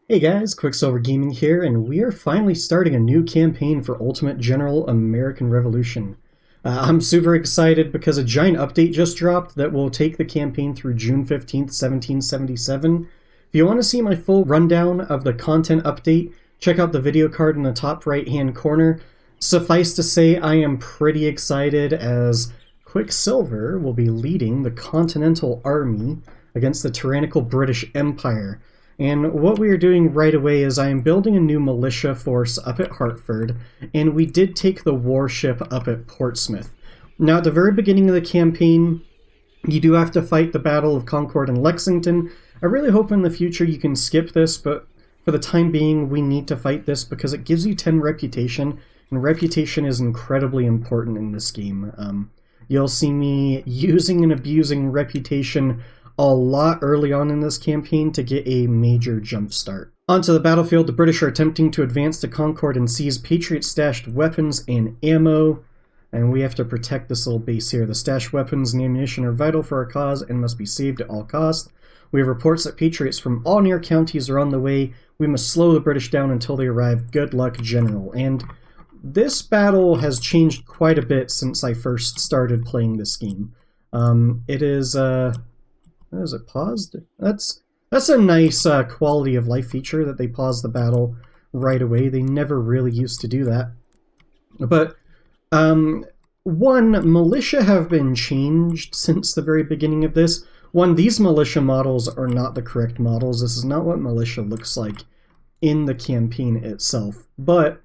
Hey guys, Quicksilver Gaming here, and we are finally starting a new campaign for Ultimate General American Revolution. I'm super excited because a giant update just dropped that will take the campaign through June 15th, 1777. If you want to see my full rundown of the content update, check out the video card in the top right-hand corner. Suffice to say, I am pretty excited as Quicksilver will be leading the Continental Army against the tyrannical British Empire. And what we are doing right away is I am building a new militia force up at Hartford, and we did take the warship up at Portsmouth. Now, at the very beginning of the campaign, you do have to fight the Battle of Concord and Lexington. I really hope in the future you can skip this, but for the time being, we need to fight this because it gives you 10 reputation, and reputation is incredibly important in this game. You'll see me using and abusing reputation a lot early on in this campaign to get a major jump start. Onto the battlefield, the British are attempting to advance to Concord and seize Patriot stashed weapons and ammo, and we have to protect this little base here. The stashed weapons and ammunition are vital for our cause and must be saved at all costs. We have reports that Patriots from all near counties are on the way. We must slow the British down until they arrive. Good luck, General. And this battle has changed quite a bit since I first started playing this game. Is it paused? That's a nice quality of life feature that they pause the battle right away. They never really used to do that. But one, militia have been changed since the very beginning of this. One, these militia models are not the correct models. This is not what militia looks like in the campaign itself. But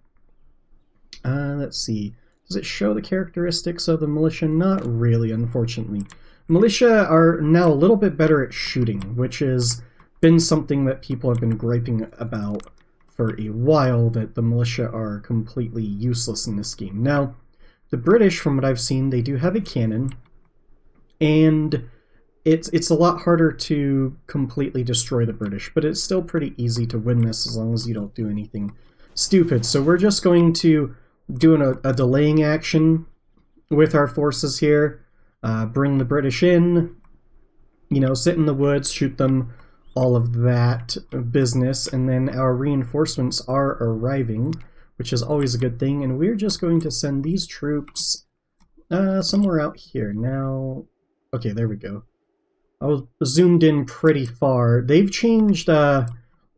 let's see. Does it show the characteristics of the militia? Not really, unfortunately. Militia are now a little bit better at shooting, which has been something that people have been griping about for a while, that the militia are completely useless in this game. Now, the British, from what I've seen, they do have a cannon, and it's a lot harder to completely destroy the British, but it's still pretty easy to win this as long as you don't do anything stupid. So we're just going to do a delaying action with our forces here. Bring the British in, sit in the woods, shoot them, all of that business, and then our reinforcements are arriving, which is always a good thing, and we're just going to send these troops somewhere out here. Now, okay, there we go. I was zoomed in pretty far. They've changed, I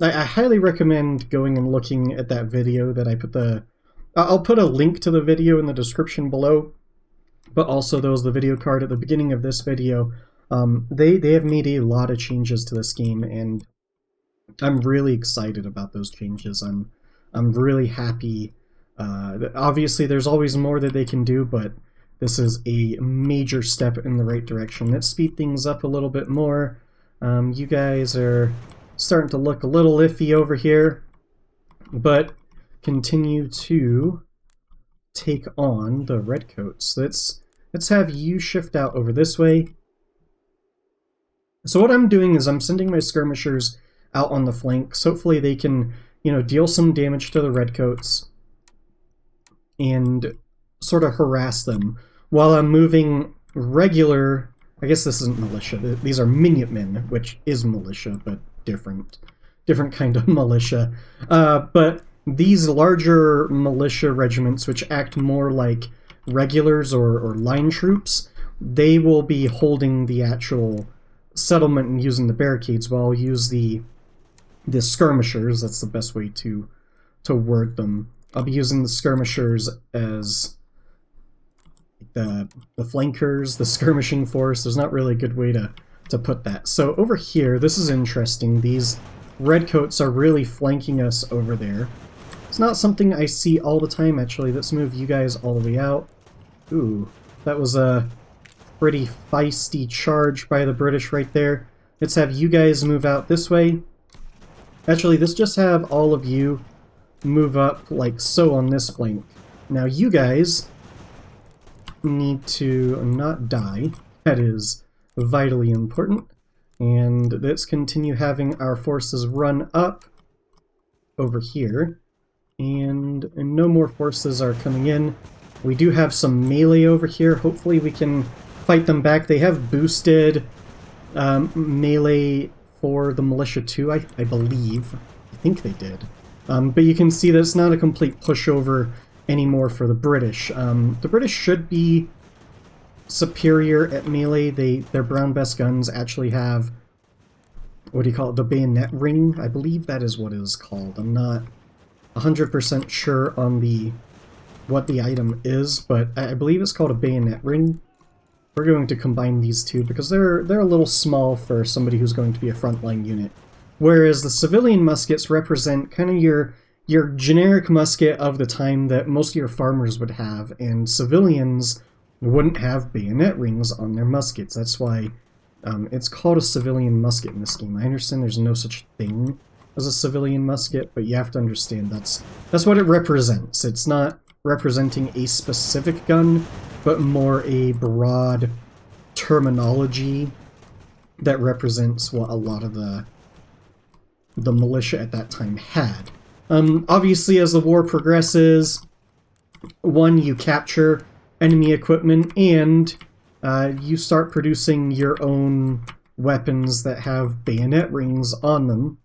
highly recommend going and looking at that video that I put I'll put a link to the video in the description below. But also there was the video card at the beginning of this video. They have made a lot of changes to this game, and I'm really excited about those changes. I'm really happy. Obviously, there's always more that they can do, but this is a major step in the right direction. Let's speed things up a little bit more. You guys are starting to look a little iffy over here, but continue to take on the redcoats. Let's have you shift out over this way. So what I'm doing is I'm sending my skirmishers out on the flanks. Hopefully they can, deal some damage to the redcoats and sort of harass them while I'm moving regular, I guess this isn't militia, these are minutemen, which is militia, but different kind of militia. But these larger militia regiments, which act more like regulars or line troops, they will be holding the actual settlement and using the barricades, while I'll use the skirmishers. That's the best way to word them. I'll be using the skirmishers as the flankers, the skirmishing force. There's not really a good way to put that. So over here, this is interesting. These redcoats are really flanking us over there. It's not something I see all the time, actually. Let's move you guys all the way out. Ooh, that was a pretty feisty charge by the British right there. Let's have you guys move out this way. Actually, let's just have all of you move up like so on this flank. Now you guys need to not die. That is vitally important. And let's continue having our forces run up over here. And no more forces are coming in. We do have some melee over here. Hopefully we can fight them back. They have boosted melee for the militia too, I believe. I think they did. But you can see that it's not a complete pushover anymore for the British. The British should be superior at melee. Their brown best guns actually have, what do you call it, the bayonet ring? I believe that is what it is called. I'm not 100% sure on what the item is, but I believe it's called a bayonet ring. We're going to combine these two because they're a little small for somebody who's going to be a frontline unit. Whereas the civilian muskets represent kind of your generic musket of the time that most of your farmers would have, and civilians wouldn't have bayonet rings on their muskets. That's why it's called a civilian musket in this game. I understand there's no such thing as a civilian musket, but you have to understand that's what it represents. It's not representing a specific gun, but more a broad terminology that represents what a lot of the militia at that time had. Obviously, as the war progresses, you capture enemy equipment, and you start producing your own weapons that have bayonet rings on them.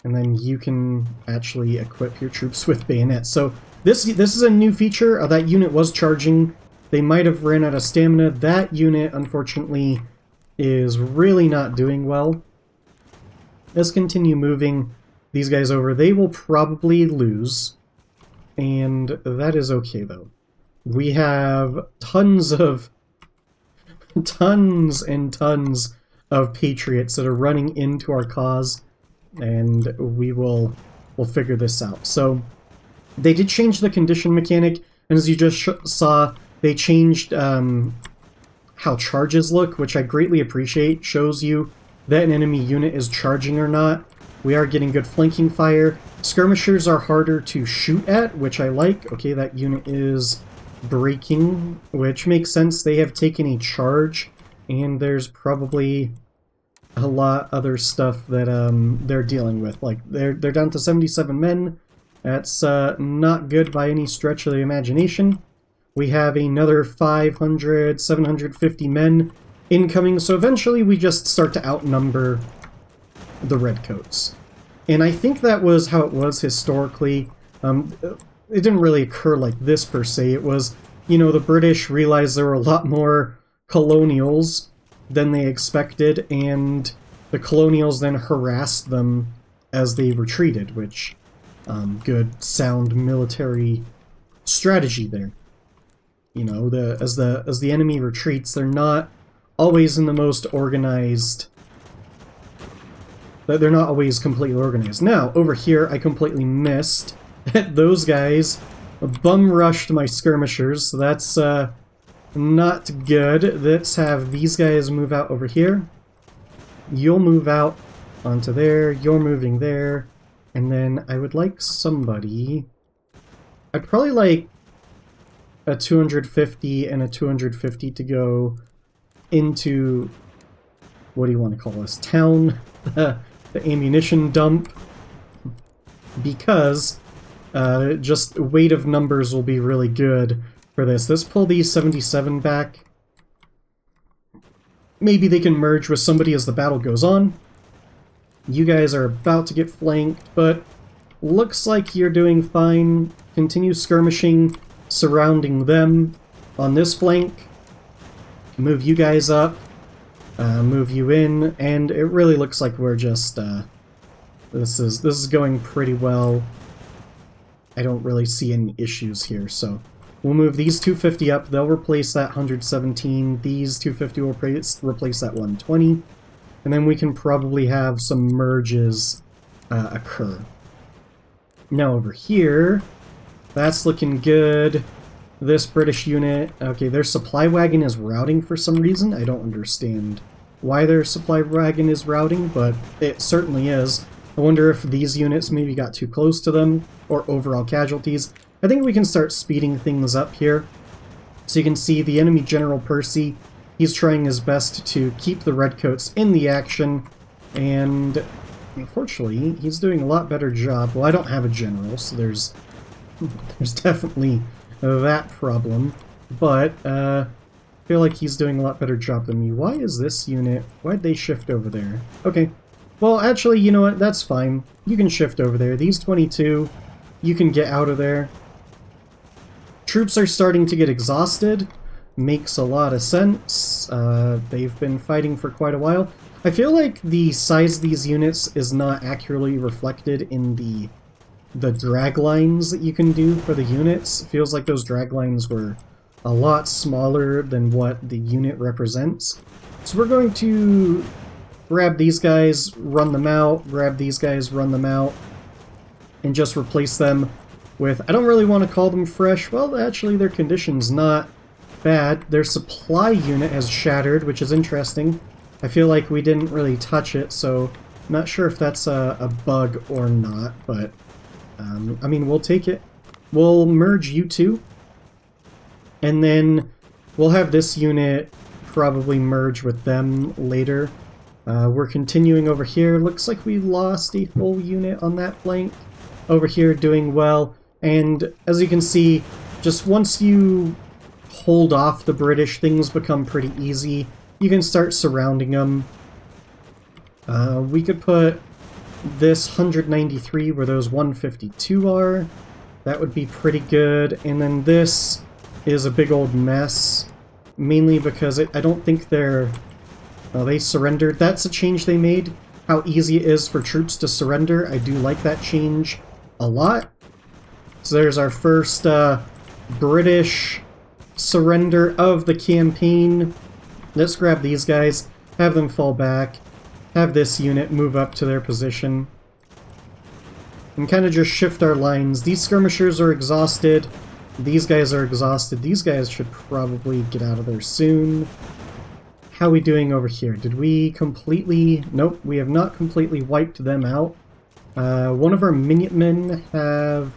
And then you can actually equip your troops with bayonets. So this is a new feature. That unit was charging. They might have ran out of stamina. That unit, unfortunately, is really not doing well. Let's continue moving these guys over. They will probably lose, and that is okay, though. We have tons and tons of patriots that are running into our cause, and we'll figure this out. So they did change the condition mechanic, and as you just saw, they changed how charges look, which I greatly appreciate. Shows you that an enemy unit is charging or not. We are getting good flanking fire. Skirmishers are harder to shoot at, which I like. Okay, that unit is breaking, which makes sense. They have taken a charge, and there's probably a lot other stuff that they're dealing with. Like, they're down to 77 men. That's not good by any stretch of the imagination. We have another 500, 750 men incoming, so eventually we just start to outnumber the Redcoats. And I think that was how it was historically. It didn't really occur like this per se. It was, the British realized there were a lot more colonials than they expected, and the colonials then harassed them as they retreated, which, good, sound military strategy there. As the enemy retreats, they're not always in the most organized. They're not always completely organized. Now, over here, I completely missed that those guys bum rushed my skirmishers, so that's not good. Let's have these guys move out over here. You'll move out onto there, you're moving there, and then I would like somebody. I'd probably like a 250 and a 250 to go into, what do you want to call this, town, the ammunition dump, because just weight of numbers will be really good for this. Let's pull these 77 back. Maybe they can merge with somebody as the battle goes on. You guys are about to get flanked, but looks like you're doing fine. Continue skirmishing, surrounding them on this flank. Move you guys up, move you in, and it really looks like we're just, this is going pretty well. I don't really see any issues here, so we'll move these 250 up, they'll replace that 117, these 250 will replace that 120, and then we can probably have some merges occur. Now over here, that's looking good. This British unit, okay, their supply wagon is routing for some reason. I don't understand why their supply wagon is routing, but it certainly is. I wonder if these units maybe got too close to them, or overall casualties. I think we can start speeding things up here. So you can see the enemy General Percy, he's trying his best to keep the Redcoats in the action, and unfortunately, he's doing a lot better job. Well, I don't have a general, so there's definitely that problem, but I feel like he's doing a lot better job than me. Why is this unit, why'd they shift over there? Okay, Well, actually, you know what? That's fine. You can shift over there. These 22, you can get out of there. Troops are starting to get exhausted. Makes a lot of sense. They've been fighting for quite a while. I feel like the size of these units is not accurately reflected in the drag lines that you can do for the units. It feels like those drag lines were a lot smaller than what the unit represents. So we're going to grab these guys, run them out, grab these guys, run them out, and just replace them with, I don't really want to call them fresh. Well, actually, their condition's not bad. Their supply unit has shattered, which is interesting. I feel like we didn't really touch it, so I'm not sure if that's a bug or not, but I mean, we'll take it. We'll merge you two, and then we'll have this unit probably merge with them later. We're continuing over here. Looks like we lost a full unit on that flank. Over here doing well, and as you can see, just once you hold off the British, things become pretty easy. You can start surrounding them. We could put this 193 where those 152 are. That would be pretty good. And then this is a big old mess, mainly because I don't think they're... Oh, they surrendered. That's a change they made. How easy it is for troops to surrender. I do like that change a lot. So there's our first British surrender of the campaign. Let's grab these guys, have them fall back, have this unit move up to their position, and kind of just shift our lines. These skirmishers are exhausted, these guys are exhausted, these guys should probably get out of there soon. How are we doing over here? Did we completely... Nope, we have not completely wiped them out. One of our minutemen have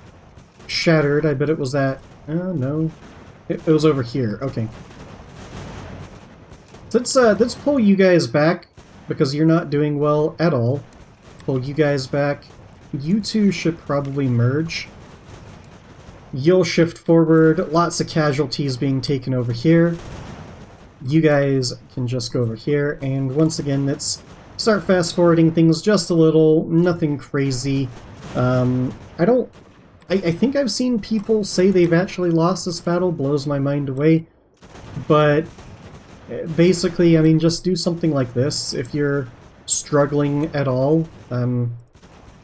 shattered. I bet it was that... Oh, no. It was over here. Okay. Let's pull you guys back, because you're not doing well at all. Pull you guys back. You two should probably merge. You'll shift forward. Lots of casualties being taken over here. You guys can just go over here. And once again, let's start fast-forwarding things just a little. Nothing crazy. I think I've seen people say they've actually lost this battle. Blows my mind away. But... basically, I mean, just do something like this if you're struggling at all.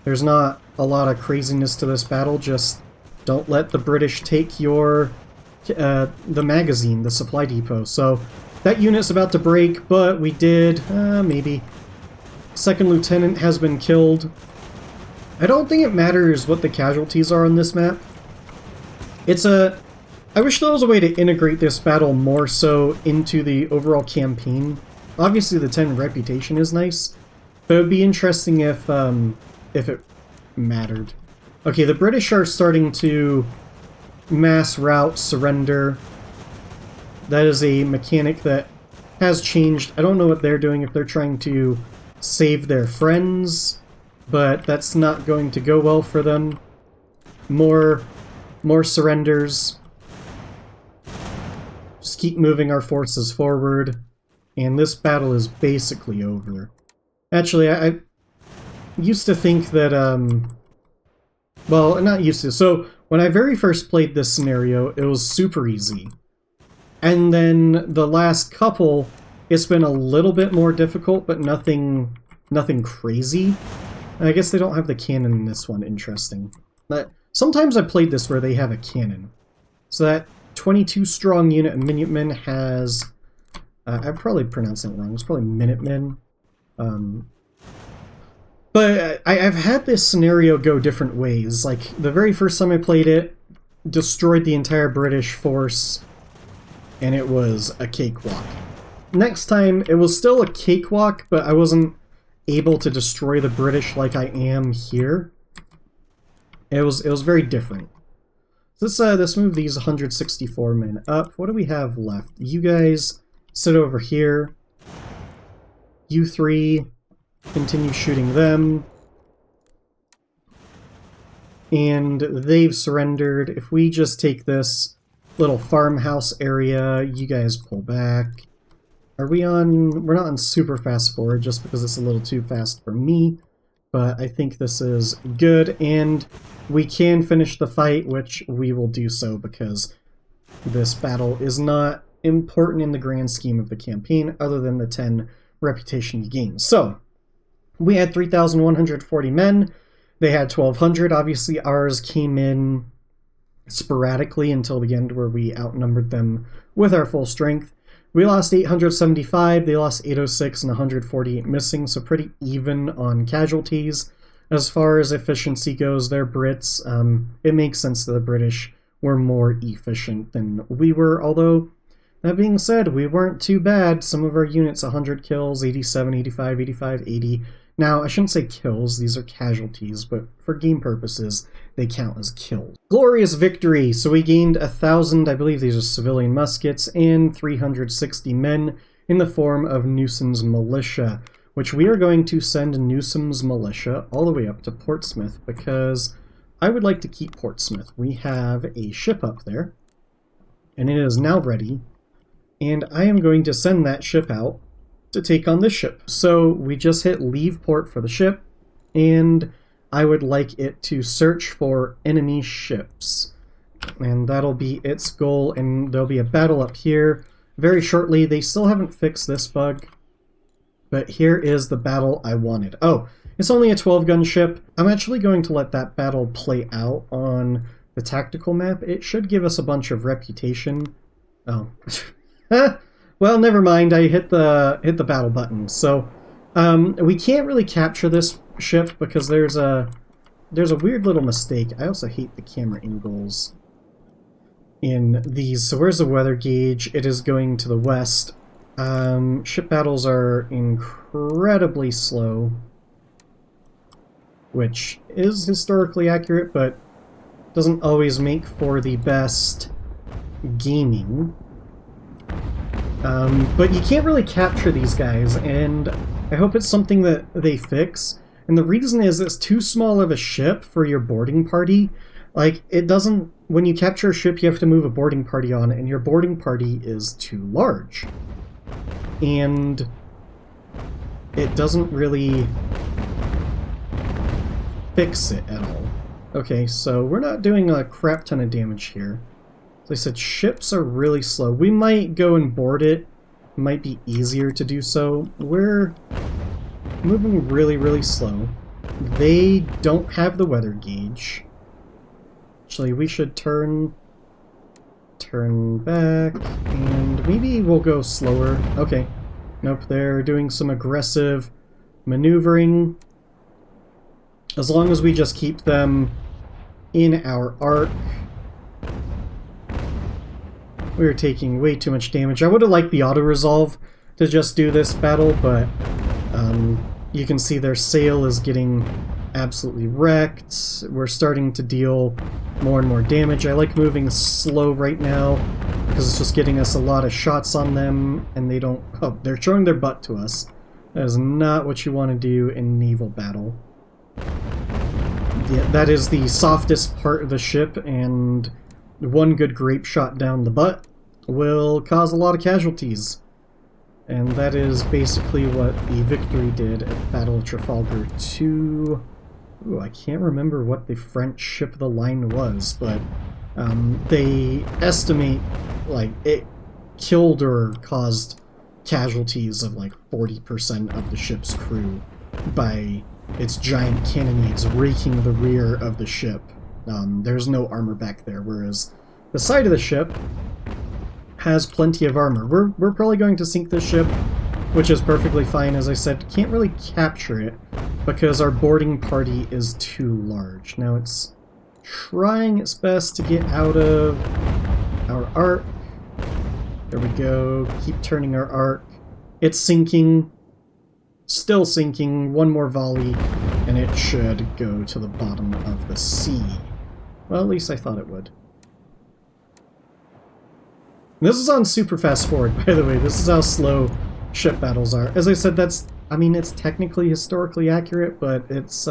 There's not a lot of craziness to this battle, just don't let the British take your the magazine, the supply depot. So that unit's about to break, but we did, maybe. Second lieutenant has been killed. I don't think it matters what the casualties are on this map. I wish there was a way to integrate this battle more so into the overall campaign. Obviously the 10 reputation is nice, but it would be interesting if it mattered. Okay, the British are starting to mass rout surrender. That is a mechanic that has changed. I don't know what they're doing, if they're trying to save their friends, but that's not going to go well for them. More surrenders. Just keep moving our forces forward, and this battle is basically over. Actually, I used to think that, well, not used to. So, when I very first played this scenario, it was super easy. And then the last couple, it's been a little bit more difficult, but nothing crazy. And I guess they don't have the cannon in this one. Interesting. But sometimes I played this where they have a cannon. So that 22 strong unit of Minutemen has... I'm probably pronouncing it wrong. It's probably Minutemen. But I've had this scenario go different ways. Like, the very first time I played it, destroyed the entire British force, and it was a cakewalk. Next time, it was still a cakewalk, but I wasn't able to destroy the British like I am here. It was very different. Let's move these 164 men up. What do we have left? You guys sit over here. You three continue shooting them. And they've surrendered. If we just take this little farmhouse area, you guys pull back. Are we on... We're not on super fast forward just because it's a little too fast for me, but I think this is good, and we can finish the fight, which we will do so because this battle is not important in the grand scheme of the campaign other than the 10 reputation you gain. So, we had 3,140 men. They had 1,200. Obviously, ours came in sporadically until the end where we outnumbered them with our full strength. We lost 875, they lost 806 and 148 missing, so pretty even on casualties. As far as efficiency goes, they're Brits. It makes sense that the British were more efficient than we were, although, that being said, we weren't too bad. Some of our units, 100 kills, 87, 85, 85, 80. Now, I shouldn't say kills, these are casualties, but for game purposes, they count as kills. Glorious victory! So we gained 1,000, I believe these are civilian muskets, and 360 men in the form of Newsom's militia, which we are going to send Newsom's militia all the way up to Portsmouth, because I would like to keep Portsmouth. We have a ship up there, and it is now ready, and I am going to send that ship out to take on this ship. So we just hit leave port for the ship, and I would like it to search for enemy ships. And that'll be its goal, and there'll be a battle up here very shortly. They still haven't fixed this bug, but here is the battle I wanted. Oh, it's only a 12-gun ship. I'm actually going to let that battle play out on the tactical map. It should give us a bunch of reputation. Oh. Well, never mind. I hit the battle button. So we can't really capture this ship because there's a weird little mistake. I also hate the camera angles in these. So where's the weather gauge? It is going to the west. Ship battles are incredibly slow, which is historically accurate, but doesn't always make for the best gaming. But you can't really capture these guys, and I hope it's something that they fix. And the reason is it's too small of a ship for your boarding party. Like, it doesn't... When you capture a ship, you have to move a boarding party on, and your boarding party is too large. And it doesn't really fix it at all. Okay, so we're not doing a crap ton of damage here. As I said, ships are really slow. We might go and board it. It might be easier to do so. We're moving really, really slow. They don't have the weather gauge. Actually, we should turn back, and maybe we'll go slower. Okay. Nope, they're doing some aggressive maneuvering. As long as we just keep them in our arc. We are taking way too much damage. I would have liked the auto-resolve to just do this battle, but you can see their sail is getting absolutely wrecked. We're starting to deal more and more damage. I like moving slow right now because it's just getting us a lot of shots on them, and they don't... Oh, they're showing their butt to us. That is not what you want to do in naval battle. Yeah, that is the softest part of the ship, and one good grape shot down the butt will cause a lot of casualties. And that is basically what the victory did at the Battle of Trafalgar 2. Ooh, I can't remember what the French ship of the line was, but they estimate like it killed or caused casualties of like 40% of the ship's crew by its giant cannonades raking the rear of the ship. There's no armor back there, whereas the side of the ship has plenty of armor. We're probably going to sink this ship, which is perfectly fine. As I said, can't really capture it because our boarding party is too large. Now it's trying its best to get out of our arc. There we go. Keep turning our arc. It's sinking. Still sinking. One more volley, and it should go to the bottom of the sea. Well, at least I thought it would. And this is on super fast forward, by the way. This is how slow ship battles are. As I said, that's... I mean, it's technically historically accurate, but it's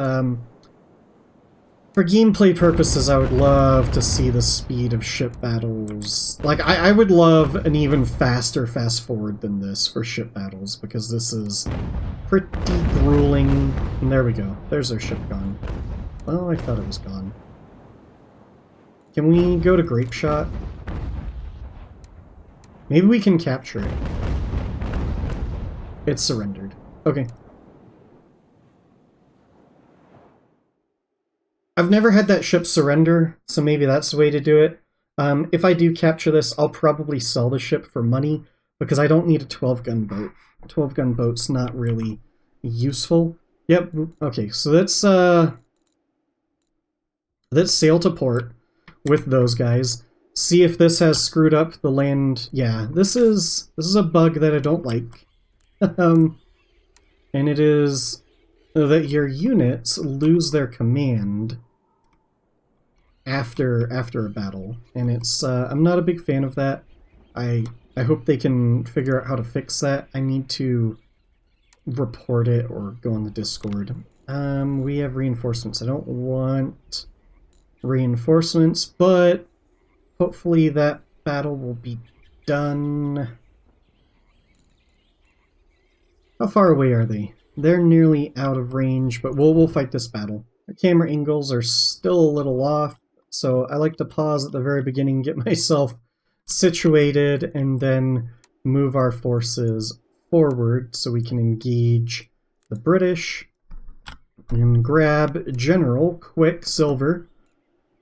For gameplay purposes, I would love to see the speed of ship battles. Like, I would love an even faster fast forward than this for ship battles, because this is pretty grueling. And there we go. There's our ship gone. Oh, I thought it was gone. Can we go to Grape Shot? Maybe we can capture it. It's surrendered. Okay. I've never had that ship surrender, so maybe that's the way to do it. If I do capture this, I'll probably sell the ship for money, because I don't need a 12-gun boat. A 12-gun boat's not really useful. Yep, okay, so let's sail to port with those guys. See if this has screwed up the land. Yeah, this is a bug that I don't like. And it is that your units lose their command after a battle, and it's I'm not a big fan of that. I hope they can figure out how to fix that. I need to report it or go on the Discord. We have reinforcements. I don't want reinforcements, but hopefully that battle will be done. How far away are they? They're nearly out of range, but we'll fight this battle. The camera angles are still a little off, so I like to pause at the very beginning, get myself situated, and then move our forces forward so we can engage the British and grab General Quicksilver.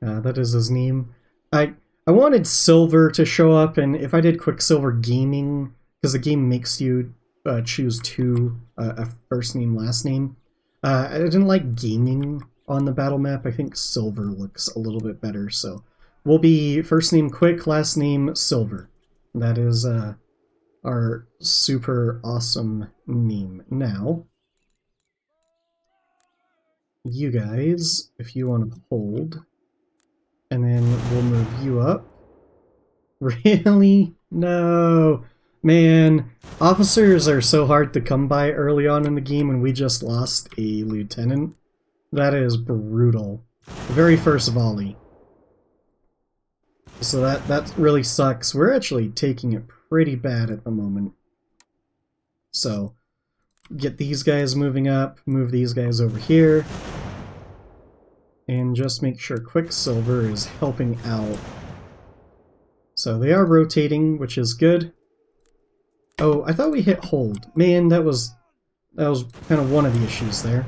That is his name. I wanted Silver to show up, and if I did Quicksilver Gaming, because the game makes you choose two, a first name, last name. I didn't like gaming on the battle map. I think Silver looks a little bit better, so we'll be first name Quick, last name Silver. That is our super awesome name. Now, you guys, if you want to hold, and then we'll move you up. Really? No. Man, officers are so hard to come by early on in the game, and we just lost a lieutenant. That is brutal. The very first volley. So that really sucks. We're actually taking it pretty bad at the moment. So, get these guys moving up, move these guys over here, and just make sure Quicksilver is helping out. So they are rotating, which is good. Oh, I thought we hit hold. Man, that was kind of one of the issues there.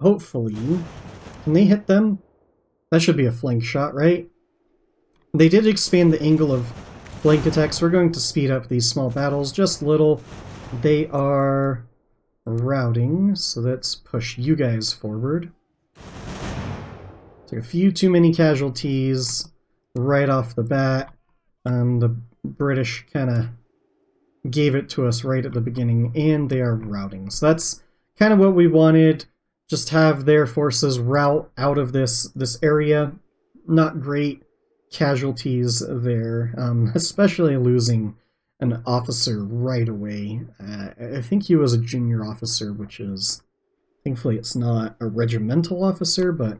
Hopefully. Can they hit them? That should be a flank shot, right? They did expand the angle of flank attacks. We're going to speed up these small battles just a little. They are routing, so let's push you guys forward. Took a few too many casualties right off the bat. The British kind of gave it to us right at the beginning, and they are routing. So that's kind of what we wanted. Just have their forces rout out of this area. Not great casualties there, especially losing an officer right away. I think he was a junior officer, which is, thankfully it's not a regimental officer, but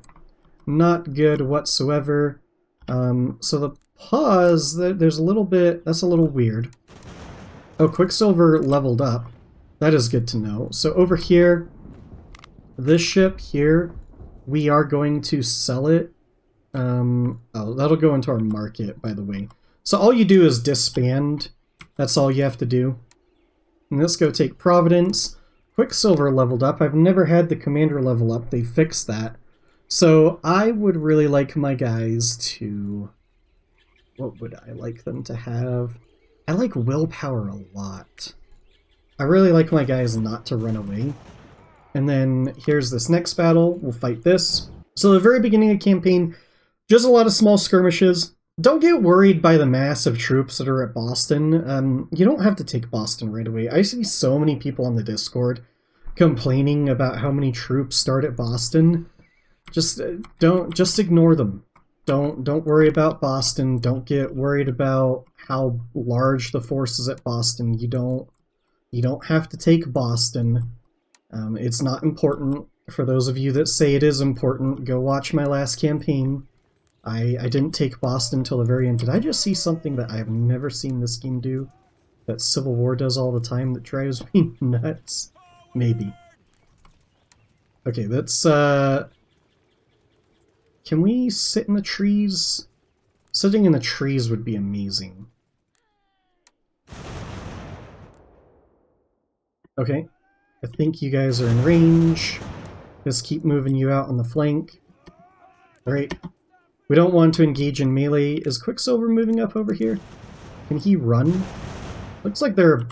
not good whatsoever. So the pause, there's a little bit, that's a little weird. Oh, Quicksilver leveled up. That is good to know. So over here, this ship here, we are going to sell it. Oh, that'll go into our market, by the way. So all you do is disband. That's all you have to do. And let's go take Providence. Quicksilver leveled up. I've never had the commander level up. They fixed that. So I would really like my guys to... What would I like them to have? I like willpower a lot. I really like my guys not to run away. And then here's this next battle. We'll fight this. So the very beginning of the campaign, just a lot of small skirmishes. Don't get worried by the mass of troops that are at Boston. You don't have to take Boston right away. I see so many people on the Discord complaining about how many troops start at Boston. Just ignore them. Don't worry about Boston. Don't get worried about how large the force is at Boston. You don't have to take Boston. It's not important. For those of you that say it is important, go watch my last campaign. I didn't take Boston till the very end. Did I just see something that I have never seen this game do? That Civil War does all the time that drives me nuts? Maybe. Okay, let's, can we sit in the trees? Sitting in the trees would be amazing. Okay. I think you guys are in range. Just keep moving you out on the flank. Alright. We don't want to engage in melee. Is Quicksilver moving up over here? Can he run? Looks like they're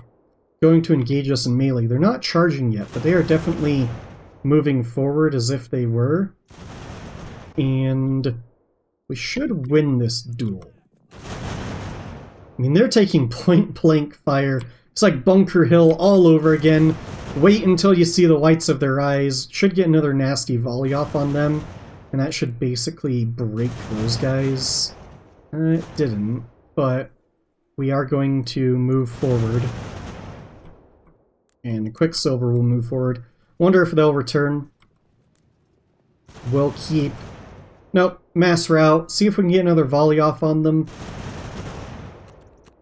going to engage us in melee. They're not charging yet, but they are definitely moving forward as if they were. And we should win this duel. I mean, they're taking point-blank fire. It's like Bunker Hill all over again. Wait until you see the whites of their eyes. Should get another nasty volley off on them. And that should basically break those guys. It didn't, but we are going to move forward. And Quicksilver will move forward. Wonder if they'll return. We'll keep... Nope, mass route. See if we can get another volley off on them.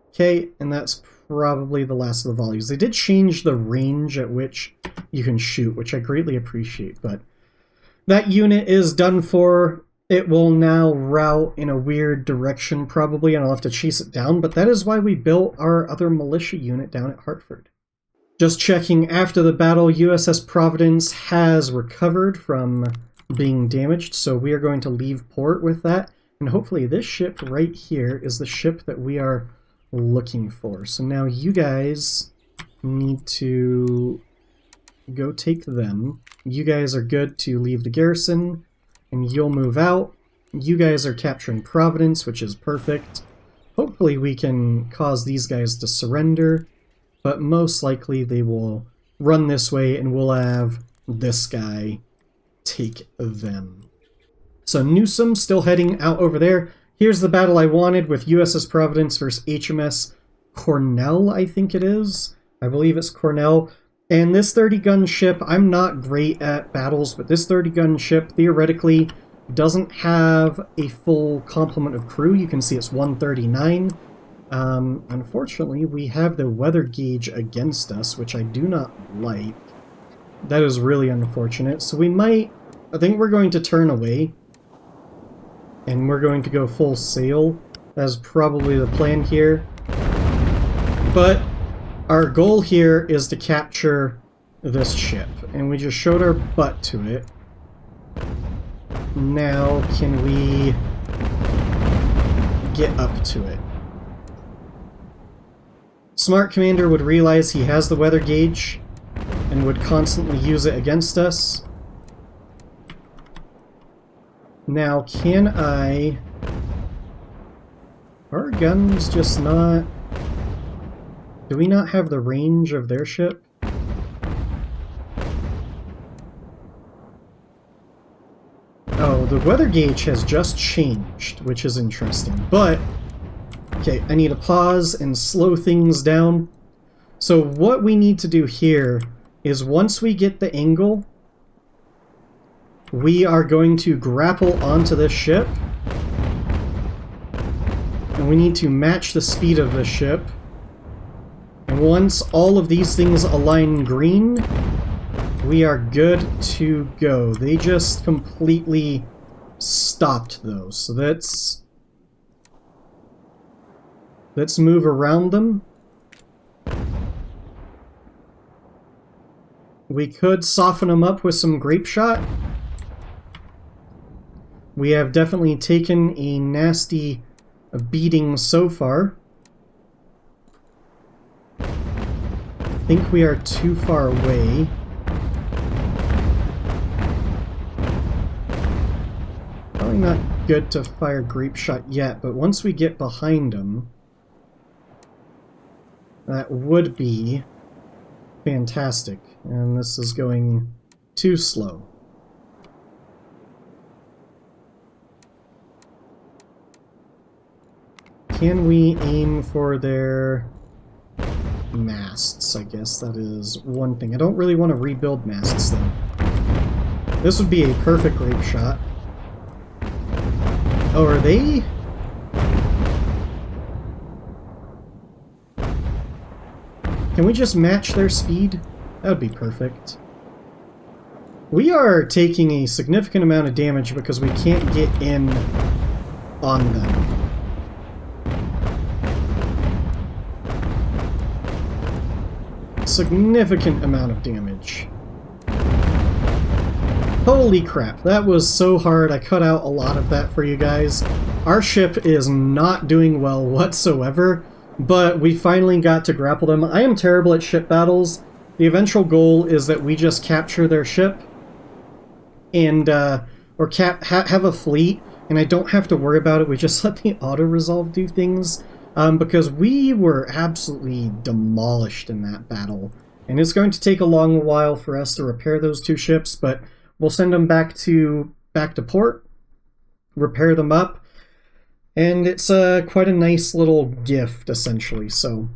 Okay, and that's probably the last of the volleys. They did change the range at which you can shoot, which I greatly appreciate, but that unit is done for. It will now route in a weird direction, probably, and I'll have to chase it down, but that is why we built our other militia unit down at Hartford. Just checking, after the battle, USS Providence has recovered from being damaged, so we are going to leave port with that, and hopefully this ship right here is the ship that we are looking for. So now you guys need to go take them. You guys are good to leave the garrison, and you'll move out. You guys are capturing Providence, which is perfect. Hopefully we can cause these guys to surrender, but most likely they will run this way, and we'll have this guy take them. So Newsom still heading out over there. Here's the battle I wanted with USS Providence versus HMS Cornell, I think it is. I believe it's Cornell. And this 30-gun ship, I'm not great at battles, but this 30-gun ship theoretically doesn't have a full complement of crew. You can see it's 139. Unfortunately, we have the weather gauge against us, which I do not like. That is really unfortunate. So we might... I think we're going to turn away. And we're going to go full sail. That's probably the plan here. But our goal here is to capture this ship. And we just showed our butt to it. Now, can we get up to it? Smart commander would realize he has the weather gauge and would constantly use it against us. Now, can I... Are our guns just not... Do we not have the range of their ship? Oh, the weather gauge has just changed, which is interesting. But, okay, I need to pause and slow things down. So what we need to do here is once we get the angle, we are going to grapple onto this ship. And we need to match the speed of the ship. And once all of these things align green, we are good to go. They just completely stopped those. So let's move around them. We could soften them up with some grape shot. We have definitely taken a nasty beating so far. I think we are too far away. Probably not good to fire grape shot yet, but once we get behind them, that would be fantastic. And this is going too slow. Can we aim for their masts, I guess. That is one thing. I don't really want to rebuild masts, though. This would be a perfect grape shot. Oh, are they... Can we just match their speed? That would be perfect. We are taking a significant amount of damage because we can't get in on them. Significant amount of damage. Holy crap, that was so hard. I cut out a lot of that for you guys. Our ship is not doing well whatsoever, but we finally got to grapple them. I am terrible at ship battles. The eventual goal is that we just capture their ship and or have a fleet, and I don't have to worry about it. We just let the auto-resolve do things, because we were absolutely demolished in that battle. And it's going to take a long while for us to repair those two ships, but we'll send them back to port, repair them up, and it's quite a nice little gift, essentially. So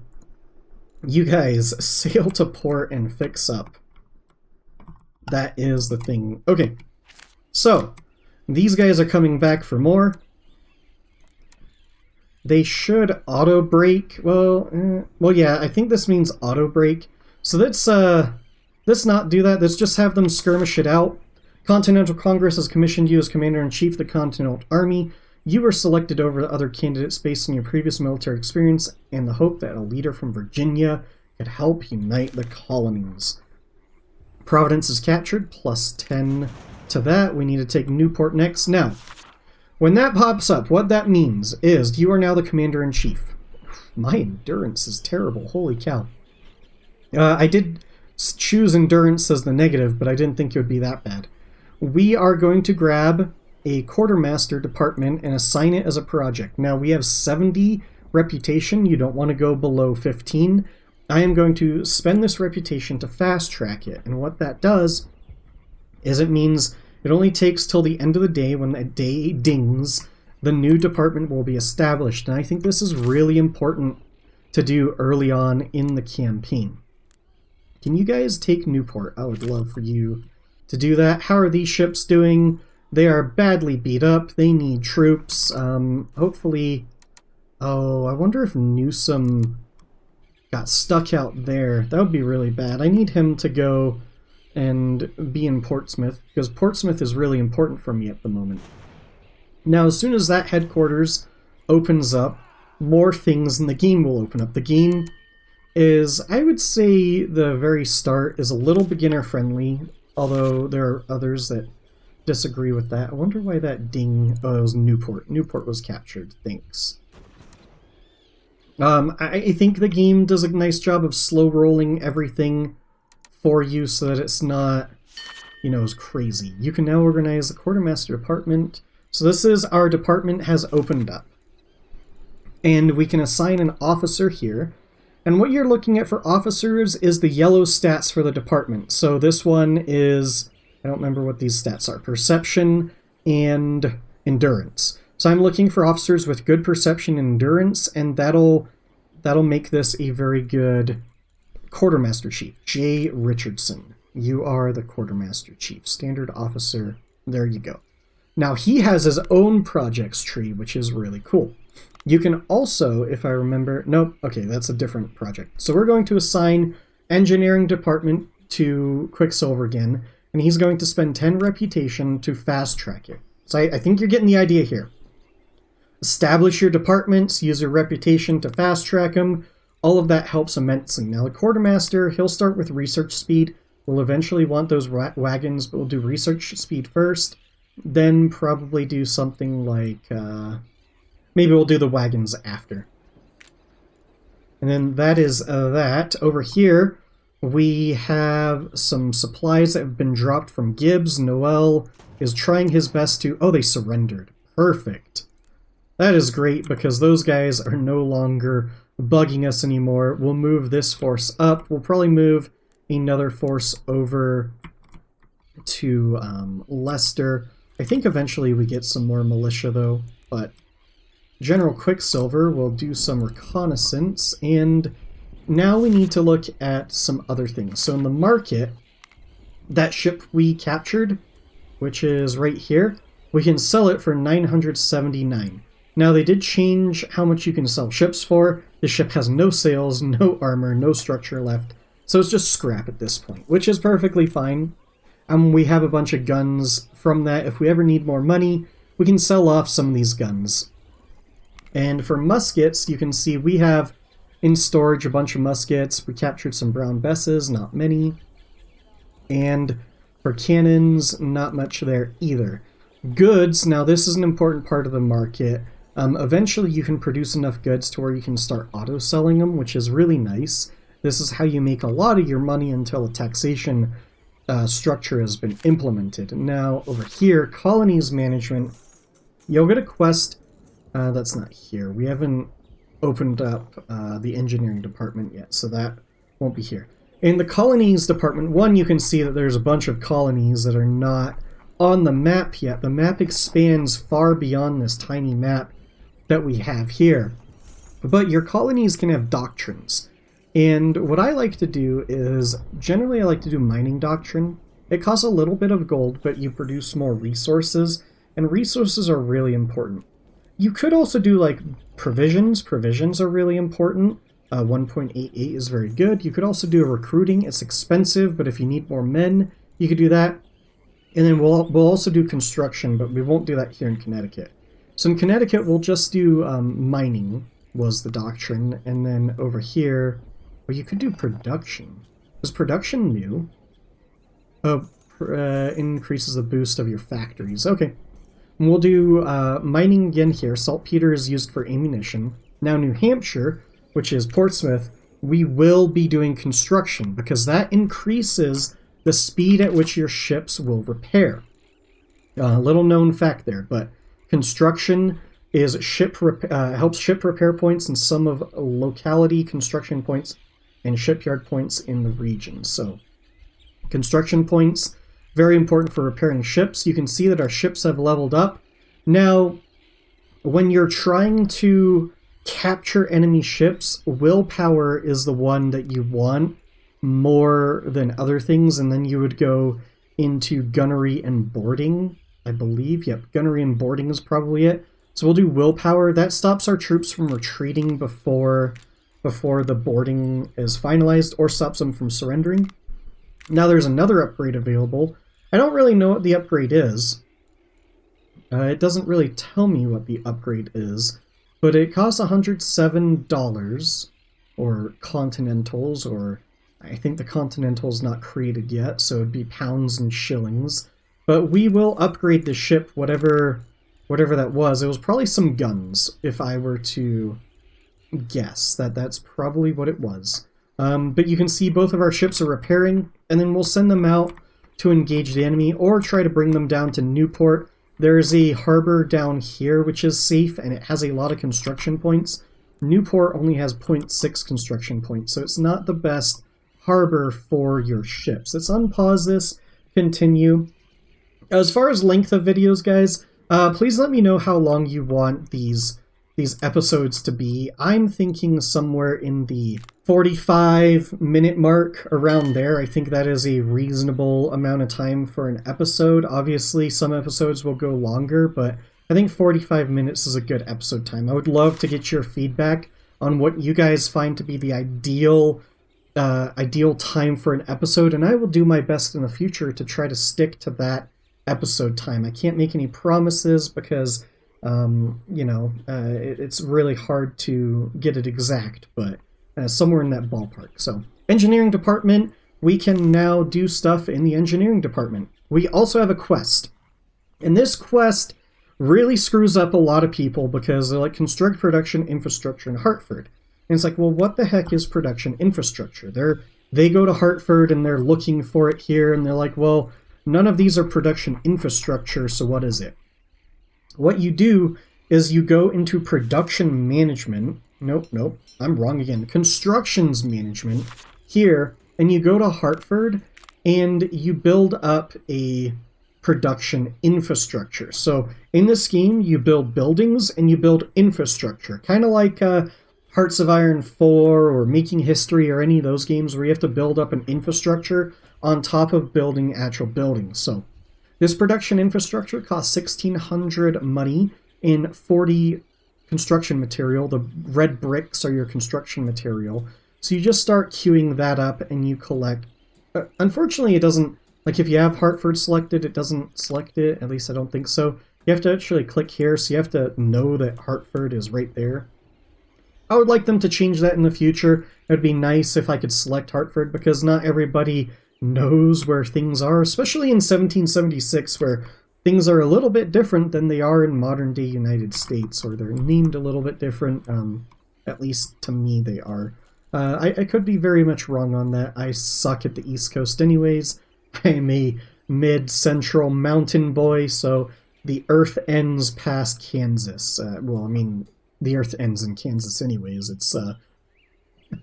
you guys sail to port and fix up. That is the thing. Okay, so these guys are coming back for more. They should auto brake. Well, yeah, I think this means auto brake. So let's not do that. Let's just have them skirmish it out. Continental Congress has commissioned you as Commander-in-Chief of the Continental Army. You were selected over the other candidates based on your previous military experience and the hope that a leader from Virginia could help unite the colonies. Providence is captured, plus 10 to that. We need to take Newport next. Now, when that pops up, what that means is you are now the Commander-in-Chief. My endurance is terrible. Holy cow. I did choose endurance as the negative, but I didn't think it would be that bad. We are going to grab a quartermaster department and assign it as a project. Now, we have 70 reputation. You don't want to go below 15. I am going to spend this reputation to fast track it. And what that does is it means it only takes till the end of the day. When that day dings, the new department will be established. And I think this is really important to do early on in the campaign. Can you guys take Newport? I would love for you to do that. How are these ships doing? They are badly beat up. They need troops. Hopefully... Oh, I wonder if Newsom got stuck out there. That would be really bad. I need him to go and be in Portsmouth, because Portsmouth is really important for me at the moment. Now, as soon as that headquarters opens up, more things in the game will open up. The game is, I would say, the very start is a little beginner-friendly, although there are others that disagree with that. I wonder why that ding... Oh, it was Newport. Newport was captured. Thanks. I think the game does a nice job of slow-rolling everything for you so that it's not, you know, as crazy. You can now organize the quartermaster department. So this is our department has opened up. And we can assign an officer here. And what you're looking at for officers is the yellow stats for the department. So this one is, I don't remember what these stats are, perception and endurance. So I'm looking for officers with good perception and endurance, and that'll make this a very good quartermaster chief. J. Richardson, you are the quartermaster chief. Standard officer, there you go. Now he has his own projects tree, which is really cool. You can also, if I remember, nope, okay, that's a different project. So we're going to assign engineering department to Quicksilver again, and he's going to spend 10 reputation to fast track it. So I think you're getting the idea here. Establish your departments, use your reputation to fast track them. All of that helps immensely. Now the quartermaster, he'll start with research speed. We'll eventually want those wagons, but we'll do research speed first. Then probably do something like... maybe we'll do the wagons after. And then that is that. Over here, we have some supplies that have been dropped from Gibbs. Noel is trying his best to... Oh, they surrendered. Perfect. That is great, because those guys are no longer bugging us anymore. We'll move this force up. We'll probably move another force over to Leicester. I think eventually we get some more militia, though, but... General Quicksilver will do some reconnaissance, and now we need to look at some other things. So in the market, that ship we captured, which is right here, we can sell it for 979. Now they did change how much you can sell ships for. The ship has no sails, no armor, no structure left, so it's just scrap at this point, which is perfectly fine. We have a bunch of guns from that. If we ever need more money, we can sell off some of these guns. And for muskets, you can see we have in storage a bunch of muskets. We captured some brown besses, not many. And for cannons, not much there either. Goods, now this is an important part of the market. Eventually you can produce enough goods to where you can start auto-selling them, which is really nice. This is how you make a lot of your money until a taxation structure has been implemented. Now, over here, colonies management, you'll get a quest. That's not here. We haven't opened up the engineering department yet, so that won't be here. In the colonies department, one, you can see that there's a bunch of colonies that are not on the map yet. The map expands far beyond this tiny map that we have here. But your colonies can have doctrines. And what I like to do is, generally I like to do mining doctrine. It costs a little bit of gold, but you produce more resources, and resources are really important. You could also do like provisions. Provisions are really important. 1.88 is very good. You could also do a recruiting. It's expensive, but if you need more men, you could do that. And then we'll also do construction, but we won't do that here in Connecticut. So in Connecticut, we'll just do mining was the doctrine, and then over here, well, you could do production. Is production new? Oh, increases the boost of your factories. Okay. And we'll do mining again here. Saltpeter is used for ammunition. Now New Hampshire, which is Portsmouth, we will be doing construction because that increases the speed at which your ships will repair. Little known fact there, but construction is helps ship repair points in some of locality construction points and shipyard points in the region. So construction points, very important for repairing ships. You can see that our ships have leveled up. Now, when you're trying to capture enemy ships, willpower is the one that you want more than other things, and then you would go into gunnery and boarding, I believe. Yep, gunnery and boarding is probably it. So we'll do willpower. That stops our troops from retreating before the boarding is finalized, or stops them from surrendering. Now there's another upgrade available. I don't really know what the upgrade is. It doesn't really tell me what the upgrade is, but it costs $107, or continentals, or I think the continental's not created yet, so it'd be pounds and shillings. But we will upgrade the ship, whatever that was. It was probably some guns, if I were to guess. That's probably what it was. But you can see both of our ships are repairing, and then we'll send them out to engage the enemy, or try to bring them down to Newport. There's a harbor down here which is safe, and it has a lot of construction points. Newport only has 0.6 construction points, so it's not the best harbor for your ships. Let's unpause this, continue. As far as length of videos, guys, please let me know how long you want these episodes to be. I'm thinking somewhere in the 45-minute mark, around there. I think that is a reasonable amount of time for an episode. Obviously, some episodes will go longer, but I think 45 minutes is a good episode time. I would love to get your feedback on what you guys find to be the ideal time for an episode, and I will do my best in the future to try to stick to that episode time. I can't make any promises because it's really hard to get it exact, but somewhere in that ballpark. So, engineering department, we can now do stuff in the engineering department. We also have a quest, and this quest really screws up a lot of people because they're like, construct production infrastructure in Hartford. And it's like, well, what the heck is production infrastructure? They go to Hartford and they're looking for it here, and they're like, well, none of these are production infrastructure, so what is it? What you do is you go into production management. Nope, I'm wrong again. Constructions management here, and you go to Hartford and you build up a production infrastructure. So in this scheme, you build buildings and you build infrastructure, kind of like Hearts of Iron 4 or Making History or any of those games where you have to build up an infrastructure on top of building actual buildings. So this production infrastructure costs 1,600 money and 40 construction material. The red bricks are your construction material. So you just start queuing that up and you collect. Unfortunately, it doesn't, like if you have Hartford selected, it doesn't select it. At least I don't think so. You have to actually click here, so you have to know that Hartford is right there. I would like them to change that in the future. It would be nice if I could select Hartford, because not everybody knows where things are, especially in 1776, where things are a little bit different than they are in modern-day United States, or they're named a little bit different. At least to me they are. I could be very much wrong on that. I suck at the East Coast anyways. I am a mid-central mountain boy, so the Earth ends past Kansas. Well, I mean, the Earth ends in Kansas anyways. It's, if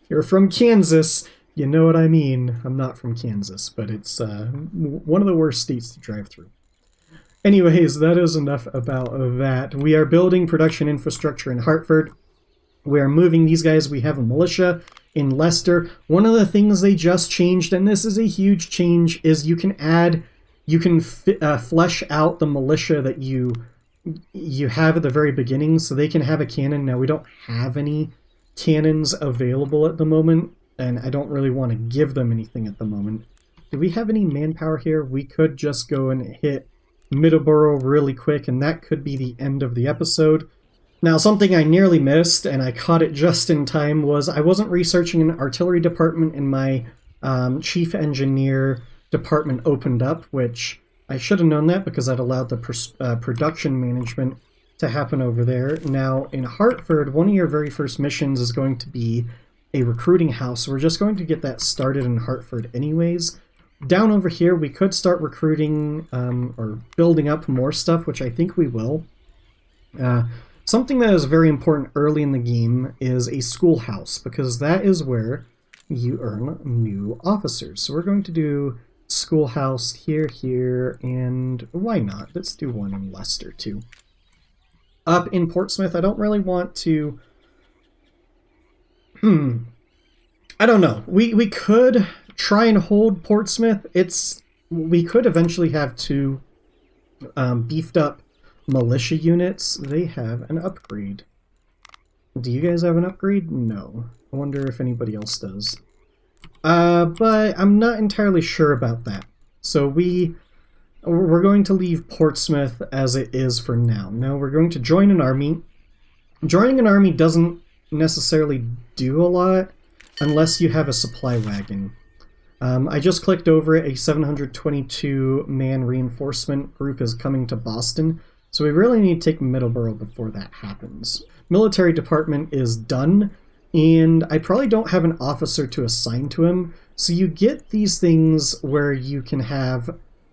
you're from Kansas, you know what I mean. I'm not from Kansas, but it's one of the worst states to drive through. Anyways, that is enough about that. We are building production infrastructure in Hartford. We are moving these guys. We have a militia in Leicester. One of the things they just changed, and this is a huge change, is you can flesh out the militia that you have at the very beginning, so they can have a cannon. Now, we don't have any cannons available at the moment, and I don't really want to give them anything at the moment. Do we have any manpower here? We could just go and hit Middleborough really quick, and that could be the end of the episode. Now, something I nearly missed, and I caught it just in time, was I wasn't researching an artillery department, and my chief engineer department opened up, which I should have known that because I'd allowed the production management to happen over there. Now, in Hartford, one of your very first missions is going to be a recruiting house, so we're just going to get that started in Hartford anyways. Down over here, we could start recruiting or building up more stuff, which I think we will. Something that is very important early in the game is a schoolhouse, because that is where you earn new officers. So we're going to do schoolhouse here, and why not? Let's do one in Leicester too. Up in Portsmouth, I don't really want to... I don't know. We could try and hold Portsmouth. We could eventually have two beefed up militia units. They have an upgrade. Do you guys have an upgrade? No. I wonder if anybody else does. But I'm not entirely sure about that. So we're going to leave Portsmouth as it is for now. Now we're going to join an army. Joining an army doesn't necessarily do a lot unless you have a supply wagon. I just clicked over it. A 722-man reinforcement group is coming to Boston. So we really need to take Middleborough before that happens. Military department is done, and I probably don't have an officer to assign to him. So you get these things where you can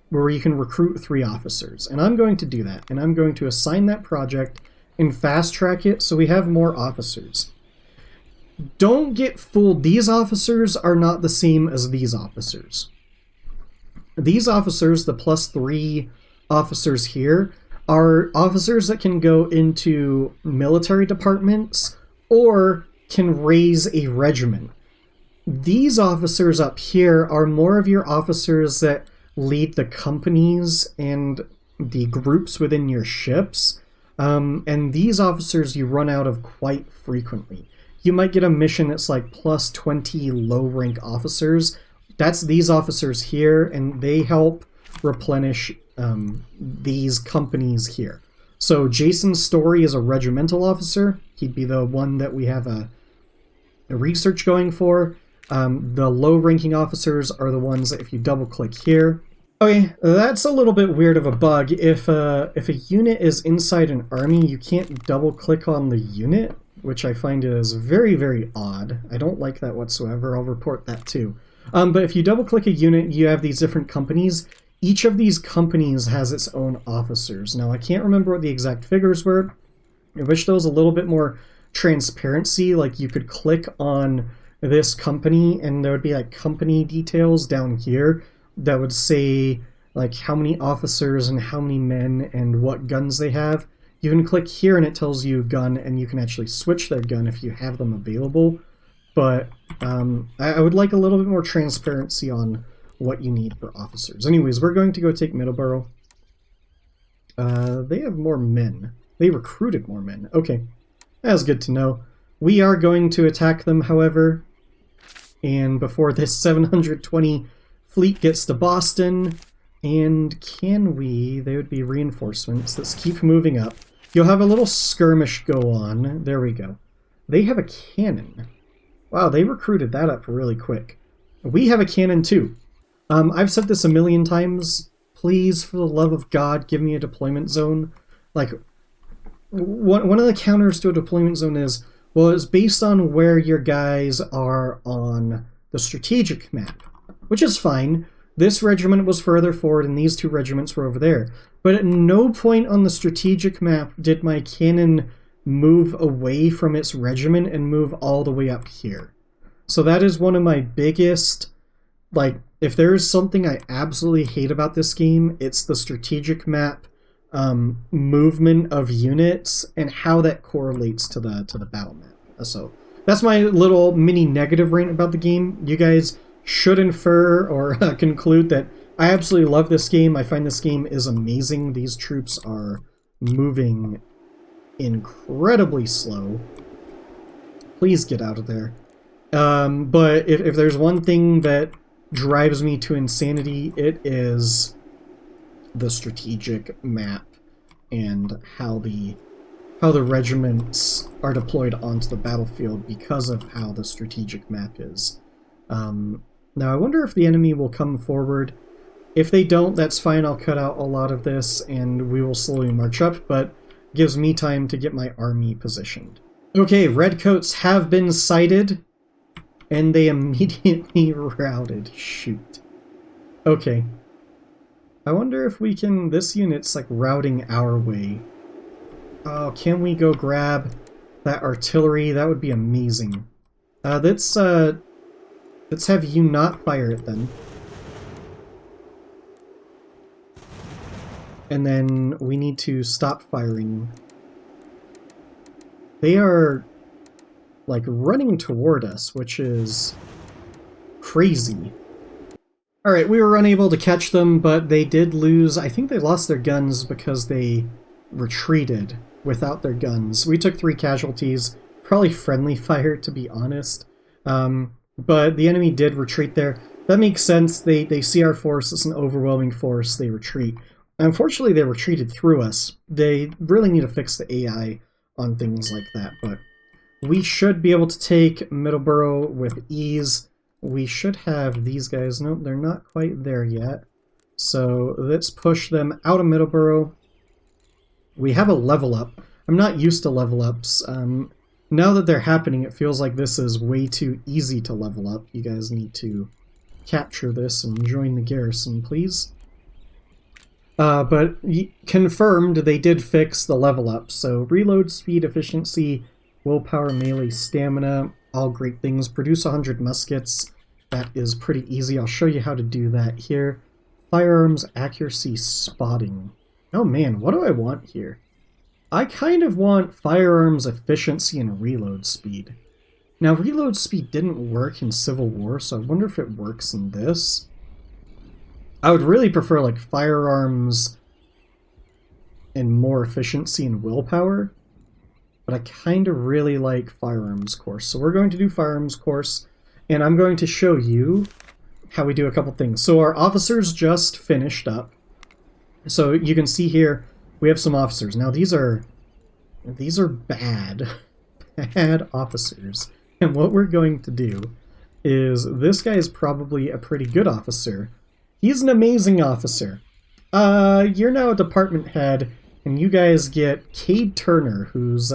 recruit 3 officers, and I'm going to do that. And I'm going to assign that project and fast track it so we have more officers. Don't get fooled. These officers are not the same as these officers. These officers, the +3 officers here, are officers that can go into military departments or can raise a regiment. These officers up here are more of your officers that lead the companies and the groups within your ships. And these officers you run out of quite frequently. You might get a mission that's like +20 low-rank officers. That's these officers here, and they help replenish these companies here. So Jason Story is a regimental officer. He'd be the one that we have a research going for. The low-ranking officers are the ones that if you double-click here. Okay, that's a little bit weird of a bug. If a unit is inside an army, you can't double-click on the unit, which I find is very, very odd. I don't like that whatsoever. I'll report that too. But if you double-click a unit, you have these different companies. Each of these companies has its own officers. Now, I can't remember what the exact figures were. I wish there was a little bit more transparency. Like, you could click on this company, and there would be, like, company details down here that would say, like, how many officers and how many men and what guns they have. You can click here and it tells you gun, and you can actually switch their gun if you have them available. But I would like a little bit more transparency on what you need for officers. Anyways, we're going to go take Middleborough. They have more men. They recruited more men. Okay, that's good to know. We are going to attack them, however, and before this 720 fleet gets to Boston, and can we... They would be reinforcements. Let's keep moving up. You'll have a little skirmish go on. There we go. They have a cannon. Wow, they recruited that up really quick. We have a cannon too. I've said this a million times. Please, for the love of God, give me a deployment zone. Like, one of the counters to a deployment zone is, well, it's based on where your guys are on the strategic map, which is fine. This regiment was further forward and these two regiments were over there. But at no point on the strategic map did my cannon move away from its regiment and move all the way up here. So that is one of my biggest, like, if there is something I absolutely hate about this game, it's the strategic map movement of units and how that correlates to the battle map. So that's my little mini negative rant about the game. You guys should infer or conclude that I absolutely love this game. I find this game is amazing. These troops are moving incredibly slow. Please get out of there. But if there's one thing that drives me to insanity, it is the strategic map and how the regiments are deployed onto the battlefield because of how the strategic map is. Now I wonder if the enemy will come forward. If they don't, that's fine. I'll cut out a lot of this and we will slowly march up, but gives me time to get my army positioned. Okay, redcoats have been sighted and they immediately routed. Shoot. Okay. I wonder if we can... This unit's like routing our way. Oh, can we go grab that artillery? That would be amazing. Let's have you not fire it then. And then we need to stop firing. They are like running toward us, which is crazy. Alright, we were unable to catch them, but they did lose... I think they lost their guns because they retreated without their guns. We took 3 casualties, probably friendly fire to be honest, but the enemy did retreat there. That makes sense. They see our force, it's an overwhelming force, they retreat. Unfortunately, they retreated through us. They really need to fix the AI on things like that, but we should be able to take Middleborough with ease. We should have these guys. Nope, they're not quite there yet. So let's push them out of Middleborough. We have a level up. I'm not used to level ups. Now that they're happening, it feels like this is way too easy to level up. You guys need to capture this and join the garrison, please. But confirmed, they did fix the level up. So reload speed, efficiency, willpower, melee, stamina, all great things. Produce 100 muskets. That is pretty easy. I'll show you how to do that here. Firearms, accuracy, spotting. Oh man, what do I want here? I kind of want firearms, efficiency, and reload speed. Now, reload speed didn't work in Civil War, so I wonder if it works in this. I would really prefer, like, firearms and more efficiency and willpower, but I kind of really like firearms course. So we're going to do firearms course, and I'm going to show you how we do a couple things. So our officers just finished up. So you can see here, we have some officers. Now these are bad, bad officers. And what we're going to do is, this guy is probably a pretty good officer. He's an amazing officer. You're now a department head, and you guys get Cade Turner, who's,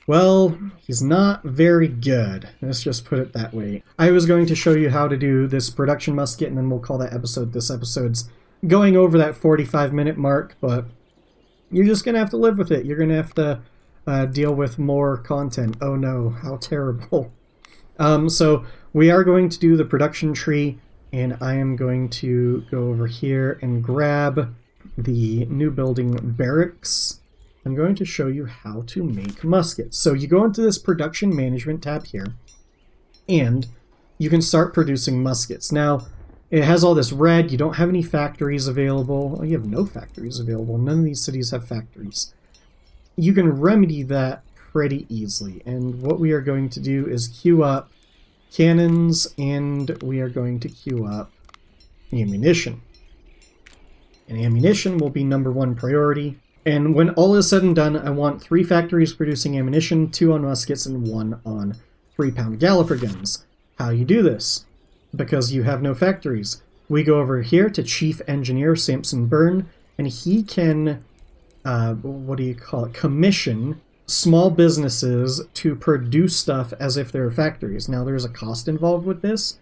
well, he's not very good. Let's just put it that way. I was going to show you how to do this production musket, and then we'll call that episode. This episode's going over that 45-minute mark, but you're just going to have to live with it. You're going to have to deal with more content. Oh no, how terrible. So we are going to do the production tree, and I am going to go over here and grab the new building barracks. I'm going to show you how to make muskets. So you go into this production management tab here, and you can start producing muskets. Now, it has all this red. You don't have any factories available. Well, you have no factories available. None of these cities have factories. You can remedy that pretty easily. And what we are going to do is queue up cannons, and we are going to queue up ammunition. And ammunition will be #1 priority. And when all is said and done, I want 3 factories producing ammunition, 2 on muskets, and 1 on 3-pound Galloper guns. How you do this? Because you have no factories. We go over here to Chief Engineer Samson Byrne, and he can, commission small businesses to produce stuff as if they're factories. Now, there's a cost involved with this,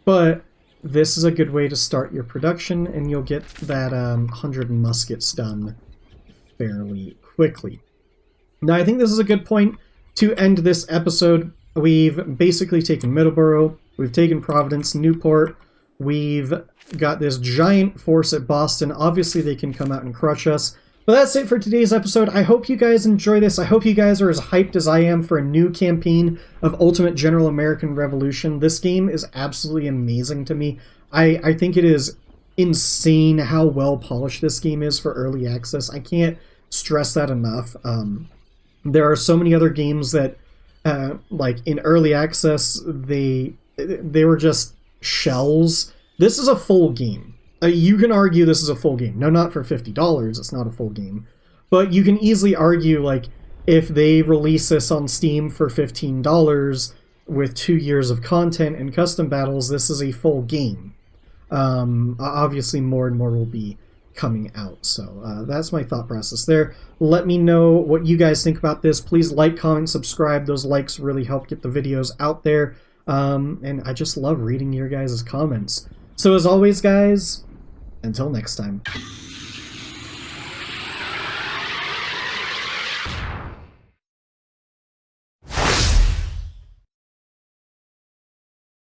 but this is a good way to start your production, and you'll get that 100 muskets done fairly quickly. Now, I think this is a good point to end this episode. We've basically taken Middleborough, we've taken Providence, Newport, we've got this giant force at Boston. Obviously, they can come out and crush us. But that's it for today's episode. I hope you guys enjoy this. I hope you guys are as hyped as I am for a new campaign of Ultimate General American Revolution. This game is absolutely amazing to me. I think it is insane how well polished this game is for early access. I can't stress that enough. There are so many other games that, like in early access, they were just shells. This is a full game. You can argue this is a full game. No, not for $50. It's not a full game. But you can easily argue, like, if they release this on Steam for $15 with 2 years of content and custom battles, this is a full game. Obviously, more and more will be coming out. So that's my thought process there. Let me know what you guys think about this. Please like, comment, subscribe. Those likes really help get the videos out there. And I just love reading your guys' comments. So as always, guys, until next time.